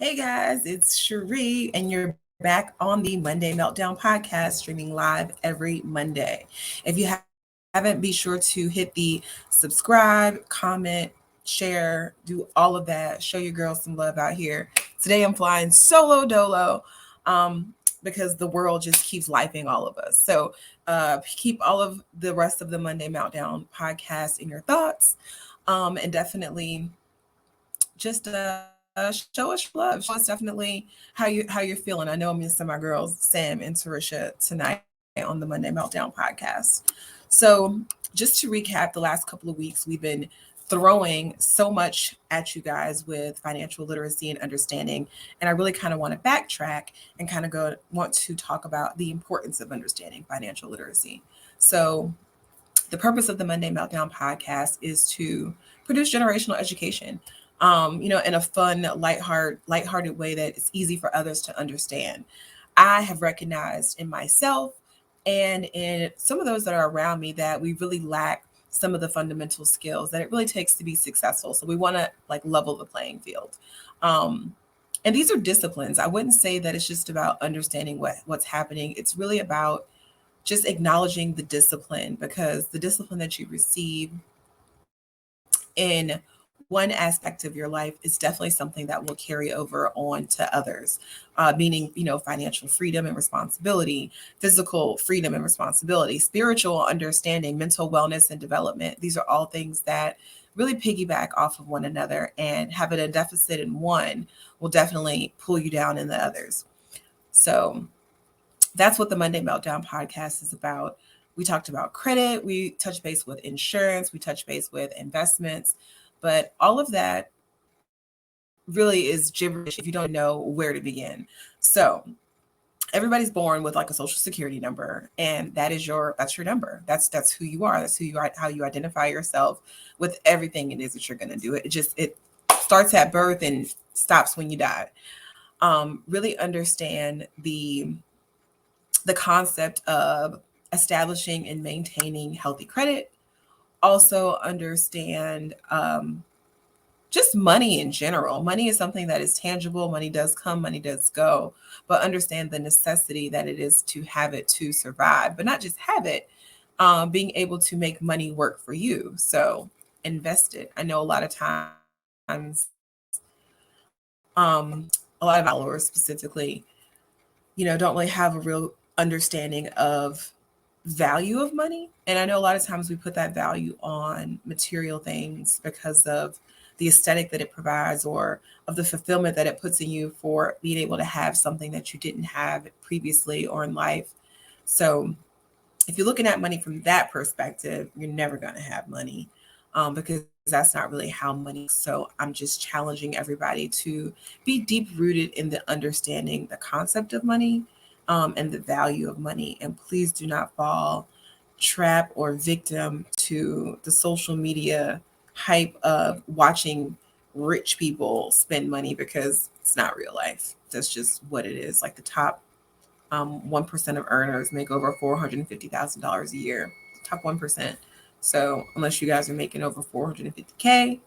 Hey guys, it's Cherie, and you're back on the Monday Meltdown podcast, streaming live every Monday. If you haven't, be sure to hit the subscribe, comment, share, do all of that. Show your girls some love out here. Today I'm flying solo dolo because the world just keeps lifing all of us. So keep all of the rest of the Monday Meltdown podcast in your thoughts, and definitely just show us your love. Show us definitely how you're feeling. I know I'm missing my girls Sam and Tarisha tonight on the Monday Meltdown podcast. So just to recap, the last couple of weeks we've been throwing so much at you guys with financial literacy and understanding, and I really kind of want to backtrack and kind of go want to talk about the importance of understanding financial literacy. So the purpose of the Monday Meltdown podcast is to produce generational education, in a fun, lighthearted way that is easy for others to understand. I have recognized in myself and in some of those that are around me that we really lack some of the fundamental skills that it really takes to be successful. So we want to like level the playing field. Um, and these are disciplines. I wouldn't say that it's just about understanding what's happening. It's really about just acknowledging the discipline, because the discipline that you receive in one aspect of your life is definitely something that will carry over on to others, meaning, financial freedom and responsibility, physical freedom and responsibility, spiritual understanding, mental wellness and development. These are all things that really piggyback off of one another, and having a deficit in one will definitely pull you down in the others. So that's what the Monday Meltdown podcast is about. We talked about credit, we touched base with insurance, we touched base with investments, but all of that really is gibberish if you don't know where to begin. So everybody's born with like a social security number, and that's your number. That's who you are. That's who you are, how you identify yourself with everything it is that you're going to do. It starts at birth and stops when you die. Really understand the concept of establishing and maintaining healthy credit. Also understand just money in general. Money is something that is tangible. Money does come, money does go, but understand the necessity that it is to have it to survive, but not just have it, being able to make money work for you. So invest it. I know a lot of times, a lot of my followers specifically, don't really have a real understanding of value of money. And I know a lot of times we put that value on material things because of the aesthetic that it provides, or of the fulfillment that it puts in you for being able to have something that you didn't have previously or in life. So if you're looking at money from that perspective, you're never going to have money, because that's not really how money works. So I'm just challenging everybody to be deep rooted in the understanding the concept of money, and the value of money. And please do not fall trap or victim to the social media hype of watching rich people spend money, because it's not real life. That's just what it is. Like the top 1% of earners make over $450,000 a year. Top 1%. So unless you guys are making over 450K,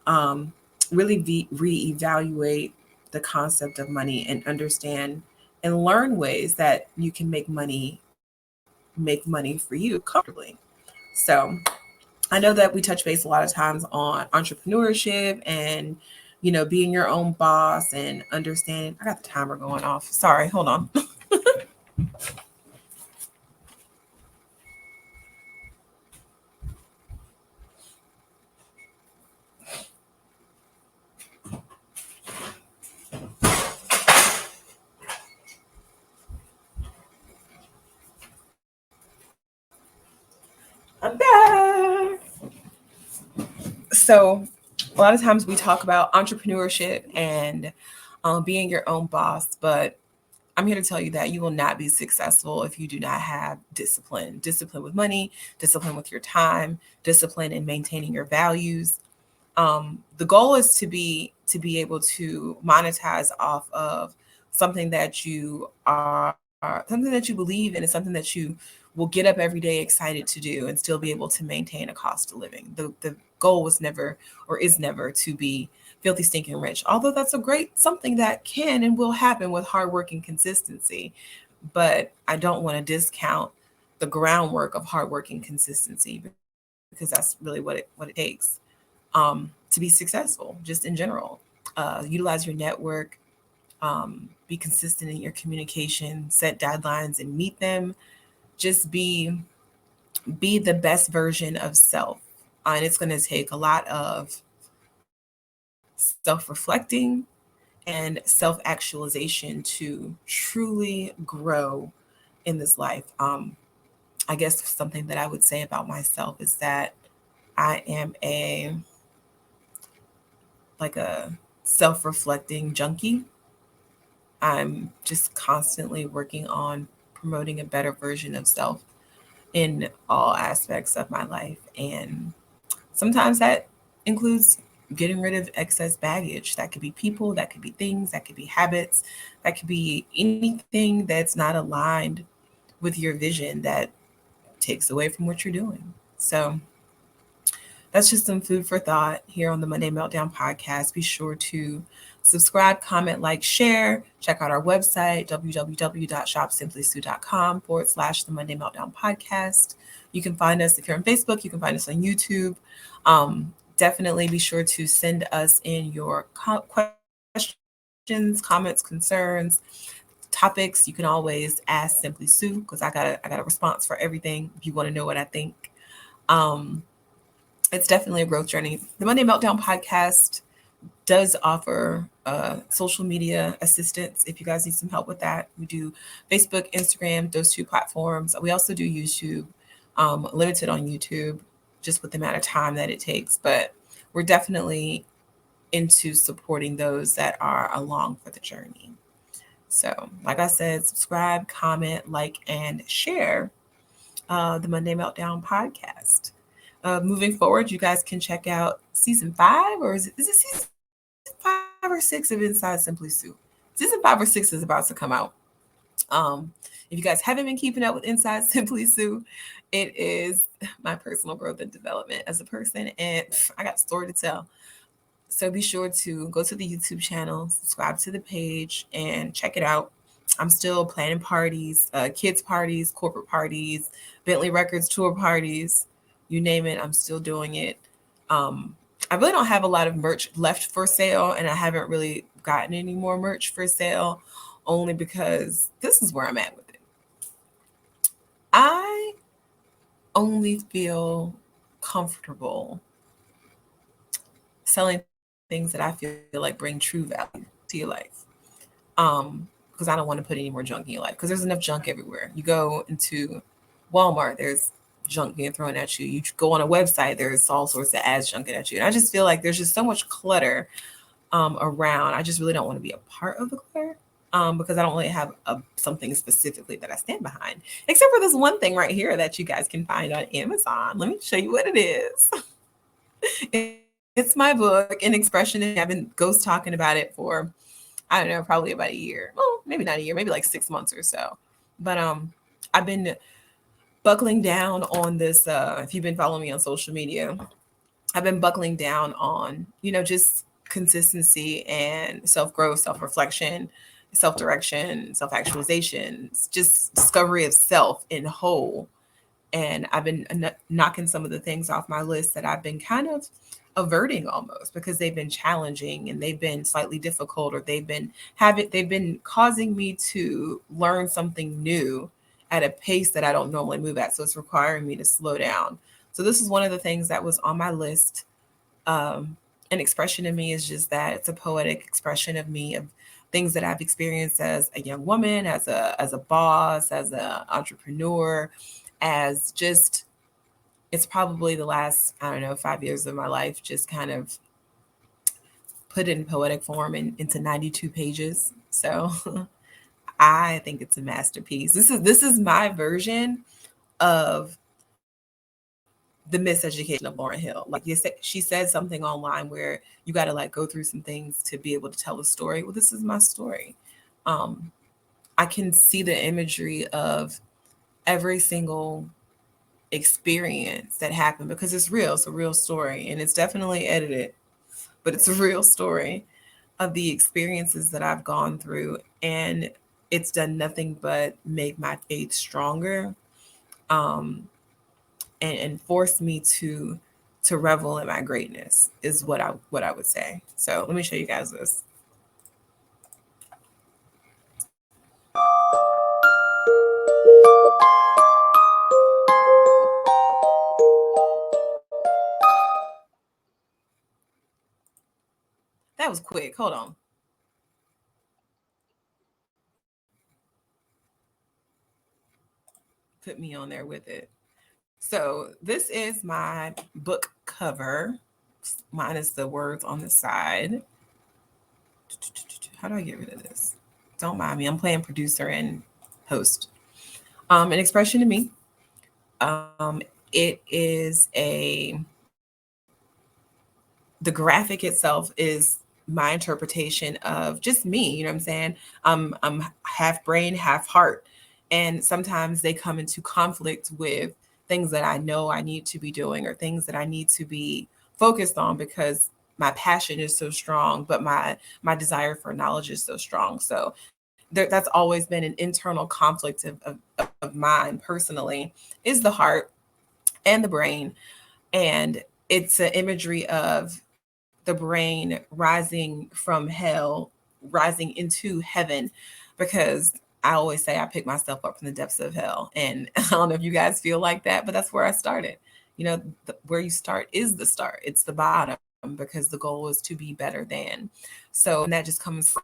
um, really reevaluate the concept of money and understand and learn ways that you can make money for you comfortably. So I know that we touch base a lot of times on entrepreneurship and being your own boss and understanding. I got the timer going off. Sorry, hold on. I'm back. So a lot of times we talk about entrepreneurship and being your own boss, but I'm here to tell you that you will not be successful if you do not have discipline with money, discipline with your time, discipline in maintaining your values. The goal is to be able to monetize off of something that you are something that you believe in, and something that you will get up every day excited to do and still be able to maintain a cost of living. The goal was never or is never to be filthy stinking rich, although that's a great something that can and will happen with hard work and consistency. But I don't want to discount the groundwork of hard work and consistency, because that's really what it takes to be successful, just in general. Utilize your network, be consistent in your communication, set deadlines and meet them. Just be the best version of self. And it's going to take a lot of self-reflecting and self-actualization to truly grow in this life. I guess something that I would say about myself is that I am a self-reflecting junkie. I'm just constantly working on promoting a better version of self in all aspects of my life. And sometimes that includes getting rid of excess baggage. That could be people, that could be things, that could be habits, that could be anything that's not aligned with your vision that takes away from what you're doing. So that's just some food for thought here on the Monday Meltdown podcast. Be sure to subscribe, comment, like, share. Check out our website, www.shopsimplysue.com/the Monday Meltdown podcast. You can find us if you're on Facebook. You can find us on YouTube. Definitely be sure to send us in your questions, comments, concerns, topics. You can always ask Simply Sue, because I got a response for everything if you want to know what I think. Um, it's definitely a growth journey. The Monday Meltdown podcast does offer social media assistance if you guys need some help with that. We do Facebook, Instagram, those two platforms. We also do YouTube, limited on YouTube, just with the amount of time that it takes. But we're definitely into supporting those that are along for the journey. So, like I said, subscribe, comment, like, and share the Monday Meltdown podcast. Moving forward, you guys can check out season 5, or is it season 5 or 6 of Inside Simply Sue? Season 5 or 6 is about to come out. If you guys haven't been keeping up with Inside Simply Sue, it is my personal growth and development as a person, and I got a story to tell. So be sure to go to the YouTube channel, subscribe to the page, and check it out. I'm still planning parties, kids parties, corporate parties, Bentley Records tour parties, you name it. I'm still doing it. I really don't have a lot of merch left for sale, and I haven't really gotten any more merch for sale, only because this is where I'm at with it. I only feel comfortable selling things that I feel like bring true value to your life. Because I don't want to put any more junk in your life, because there's enough junk everywhere. You go into Walmart, there's junk being thrown at you. You go on a website, there's all sorts of ads junking at you. And I just feel like there's just so much clutter around. I just really don't want to be a part of the clutter, because I don't really have something specifically that I stand behind, except for this one thing right here that you guys can find on Amazon. Let me show you what it is. It's my book, An Expression of Me. I've been ghost talking about it for, I don't know, probably about a year. Well, maybe not a year, maybe like 6 months or so. But I've been buckling down on this. If you've been following me on social media, I've been buckling down on, just consistency and self-growth, self-reflection, self-direction, self-actualization, just discovery of self in whole. And I've been knocking some of the things off my list that I've been kind of averting almost, because they've been challenging and they've been slightly difficult, or they've been causing me to learn something new at a pace that I don't normally move at. So it's requiring me to slow down. So this is one of the things that was on my list. An expression of me is just that it's a poetic expression of me, of things that I've experienced as a young woman, as a boss, as an entrepreneur, as just, it's probably the last, I don't know, 5 years of my life, just kind of put it in poetic form into 92 pages. So I think it's a masterpiece. This is my version of the miseducation of Lauryn Hill. Like she said something online where you got to like go through some things to be able to tell a story. Well, this is my story. I can see the imagery of every single experience that happened, because it's real. It's a real story, and it's definitely edited, but it's a real story of the experiences that I've gone through. And it's done nothing but make my faith stronger, um, and force me to revel in my greatness, is what I would say. So let me show you guys this. That was quick. Hold on. Put me on there with it. So this is my book cover, minus the words on the side. How do I get rid of this? Don't mind me. I'm playing producer and host. An expression to me. Um, it is the graphic itself is my interpretation of just me. You know what I'm saying? I'm half brain, half heart, and sometimes they come into conflict with things that I know I need to be doing, or things that I need to be focused on, because my passion is so strong, but my desire for knowledge is so strong. So that's always been an internal conflict of mine personally, is the heart and the brain. And it's an imagery of the brain rising from hell, rising into heaven, because I always say I pick myself up from the depths of hell. And I don't know if you guys feel like that, but that's where I started. You know, where you start is the start, it's the bottom, because the goal is to be better than. So, and that just comes from,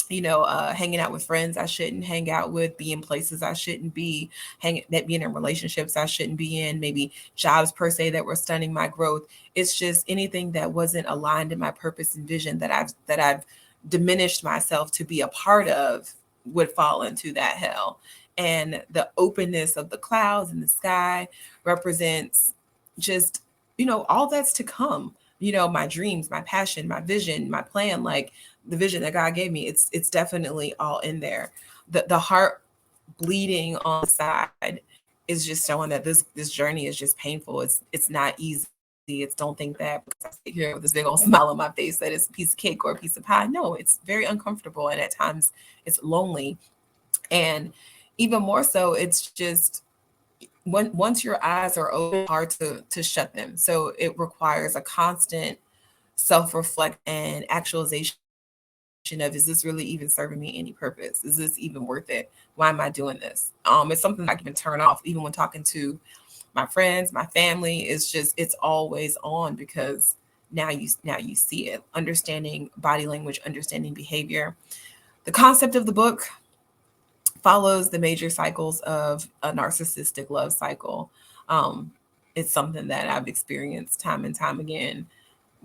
hanging out with friends I shouldn't hang out with, being places I shouldn't be, being in relationships I shouldn't be in, maybe jobs per se that were stunning my growth. It's just anything that wasn't aligned in my purpose and vision that I've diminished myself to be a part of would fall into that hell. And the openness of the clouds and the sky represents just, all that's to come. My dreams, my passion, my vision, my plan, like the vision that God gave me, it's definitely all in there. The heart bleeding on the side is just showing that this journey is just painful. It's not easy. It's, don't think that because I sit here with this big old smile on my face that it's a piece of cake or a piece of pie. No, it's very uncomfortable, and at times it's lonely. And even more so, it's just once your eyes are open, it's hard to shut them. So it requires a constant self-reflect and actualization of, is this really even serving me any purpose? Is this even worth it? Why am I doing this? It's something I can turn off even when talking to my friends, my family. It's just, it's always on, because now you see it. Understanding body language, understanding behavior. The concept of the book follows the major cycles of a narcissistic love cycle. Um, it's something that I've experienced time and time again,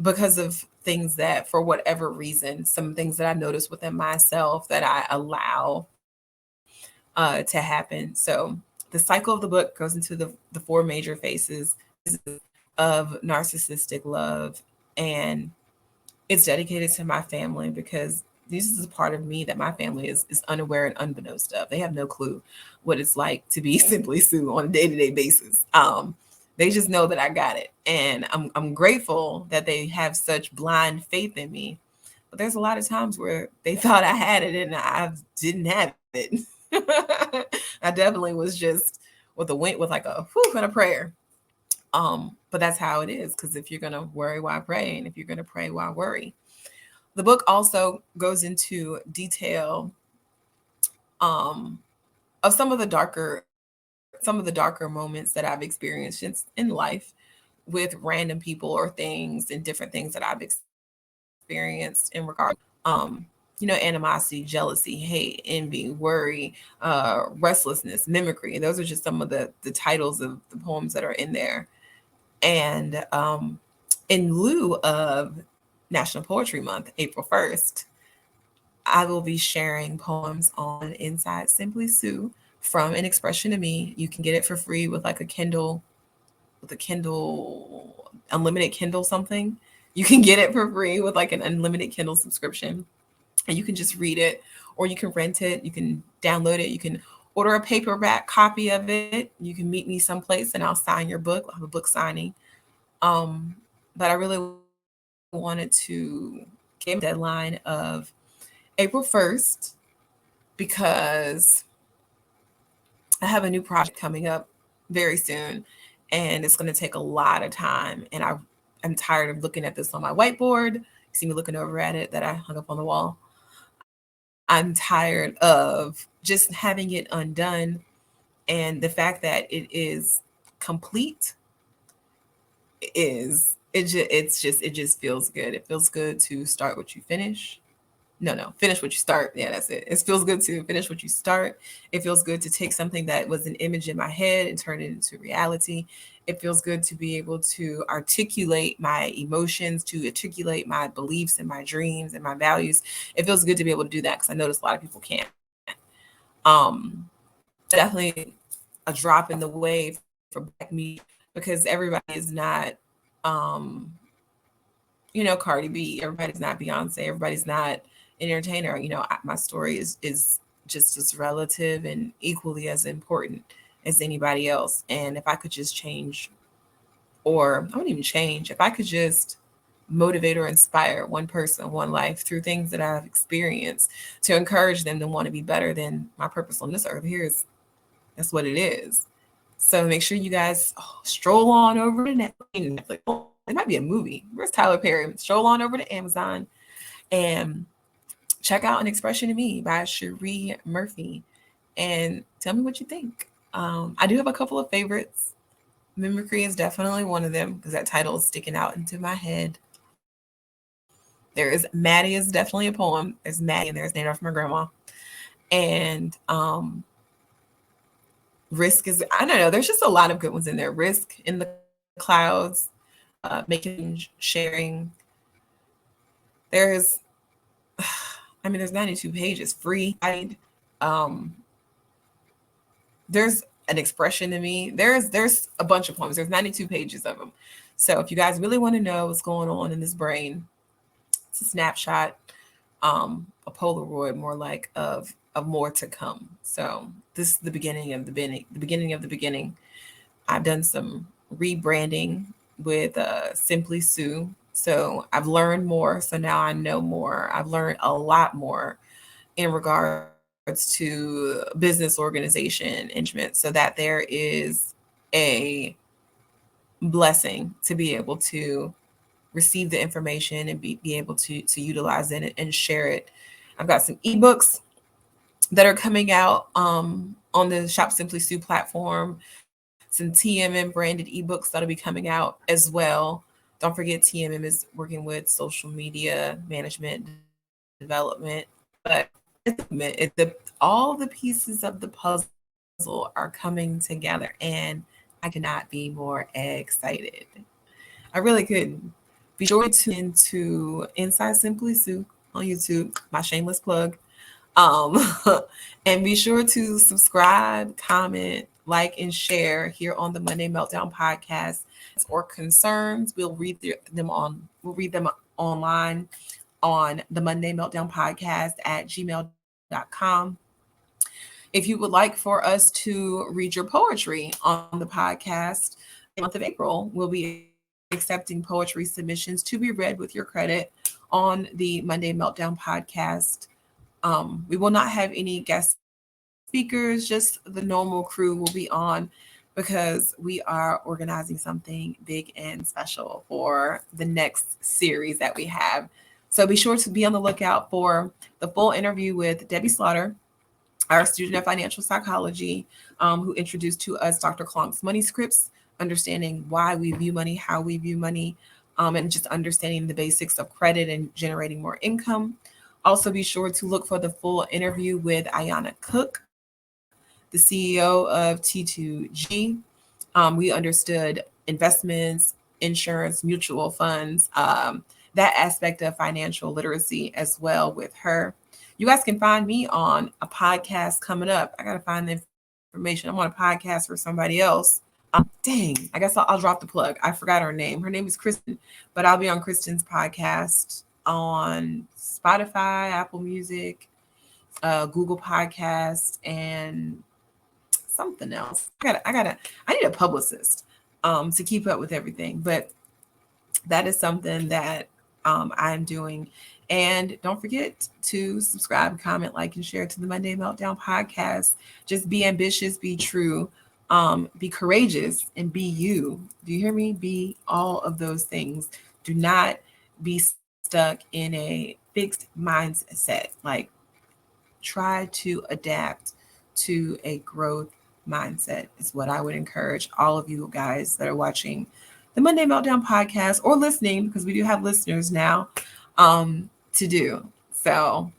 because of things that, for whatever reason, some things that I notice within myself that I allow to happen. So the cycle of the book goes into the four major phases of narcissistic love. And it's dedicated to my family, because this is a part of me that my family is unaware and unbeknownst of. They have no clue what it's like to be Simply Sue on a day-to-day basis. They just know that I got it. And I'm grateful that they have such blind faith in me. But there's a lot of times where they thought I had it and I didn't have it. I definitely was just with a wink, with like a whew and a prayer. But that's how it is, because if you're gonna worry, why pray? And if you're gonna pray, why worry? The book also goes into detail of some of the darker moments that I've experienced in life, with random people or things, and different things that I've experienced in regard, animosity, jealousy, hate, envy, worry, restlessness, mimicry. And those are just some of the titles of the poems that are in there. And in lieu of National Poetry Month, April 1st, I will be sharing poems on Inside Simply Sue from An Expression to Me. You can get it for free with like a Kindle, unlimited Kindle something. You can get it for free with like an unlimited Kindle subscription, and you can just read it, or you can rent it, you can download it, you can order a paperback copy of it. You can meet me someplace and I'll sign your book. I'll have a book signing. Um, but I really wanted to give my deadline of April 1st because I have a new project coming up very soon and it's going to take a lot of time. And I'm tired of looking at this on my whiteboard. You see me looking over at it that I hung up on the wall. I'm tired of just having it undone. And the fact that it is complete it just feels good. It feels good to start what you finish. No, finish what you start. Yeah, that's it. It feels good to finish what you start. It feels good to take something that was an image in my head and turn it into reality. It feels good to be able to articulate my emotions, to articulate my beliefs and my dreams and my values. It feels good to be able to do that because I notice a lot of people can't. Definitely a drop in the wave for Black media because everybody is not Cardi B. Everybody's not Beyonce. Everybody's not an entertainer. My story is just as relative and equally as important as anybody else. And if I could just change, or I wouldn't even change, if I could just motivate or inspire one person, one life through things that I've experienced to encourage them to want to be better, than my purpose on this earth here is that's what it is. So make sure you guys stroll on over to Netflix. Oh, it might be a movie. Where's Tyler Perry? Stroll on over to Amazon and check out An Expression of Me by Cherie Murphy and tell me what you think. I do have a couple of favorites. Mimicry is definitely one of them because that title is sticking out into my head. Maddie is definitely a poem. There's Maddie and there's named after my grandma. And Risk is, I don't know, there's just a lot of good ones in there. Risk in the Clouds, Making, Sharing. There's 92 pages. Free. There's An Expression to Me. There's a bunch of poems. There's 92 pages of them. So if you guys really want to know what's going on in this brain, it's a snapshot, a Polaroid, more like of more to come. So this is the beginning of the beginning. I've done some rebranding with Simply Sue. So I've learned more. So now I know more. I've learned a lot more in regards to business organization management, so that there is a blessing to be able to receive the information and be able to utilize it and share it. I've got some ebooks that are coming out on the Shop Simply Sue platform, some TMM branded ebooks that'll be coming out as well. Don't forget, TMM is working with social media management development, but all the pieces of the puzzle are coming together, and I could not be more excited. I really couldn't. Be sure to tune into Inside Simply Sue on YouTube, my shameless plug. Um, and be sure to subscribe, comment, like, and share here on the Monday Meltdown podcast. Or concerns, we'll read them online on the Monday Meltdown podcast at gmail.com. If you would like for us to read your poetry on the podcast, the month of April, we'll be accepting poetry submissions to be read with your credit on the Monday Meltdown podcast. We will not have any guest speakers, just the normal crew will be on because we are organizing something big and special for the next series that we have. So be sure to be on the lookout for the full interview with Debbie Slaughter, our student of financial psychology, who introduced to us Dr. Klonk's money scripts, understanding why we view money, how we view money, and just understanding the basics of credit and generating more income. Also, be sure to look for the full interview with Ayana Cook, the CEO of T2G. We understood investments, insurance, mutual funds, that aspect of financial literacy as well with her. You guys can find me on a podcast coming up. I got to find the information. I'm on a podcast for somebody else. Dang, I guess I'll drop the plug. I forgot her name. Her name is Kristen, but I'll be on Kristen's podcast on Spotify, Apple Music, Google Podcast, and something else. I need a publicist to keep up with everything. But that is something that I'm doing. And don't forget to subscribe, comment, like, and share to the Monday Meltdown podcast. Just be ambitious, be true, be courageous, and be you. Do you hear me? Be all of those things. Do not be stuck in a fixed mindset. Like, try to adapt to a growth mindset, is what I would encourage all of you guys that are watching the Monday Meltdown podcast or listening, because we do have listeners now, to do. So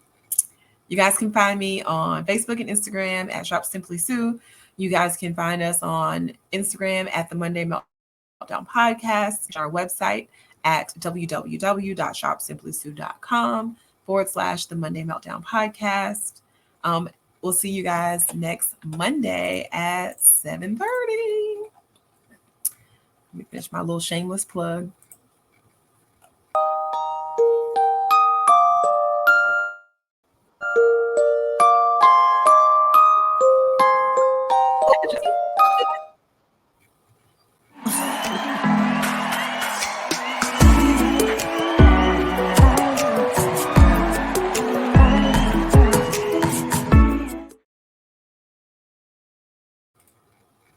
you guys can find me on Facebook and Instagram at Shop Simply Sue. You guys can find us on Instagram at the Monday Meltdown Podcast, our website at www.shopsimplysue.com/the Monday Meltdown Podcast. We'll see you guys next Monday at 7:30. Let me finish my little shameless plug.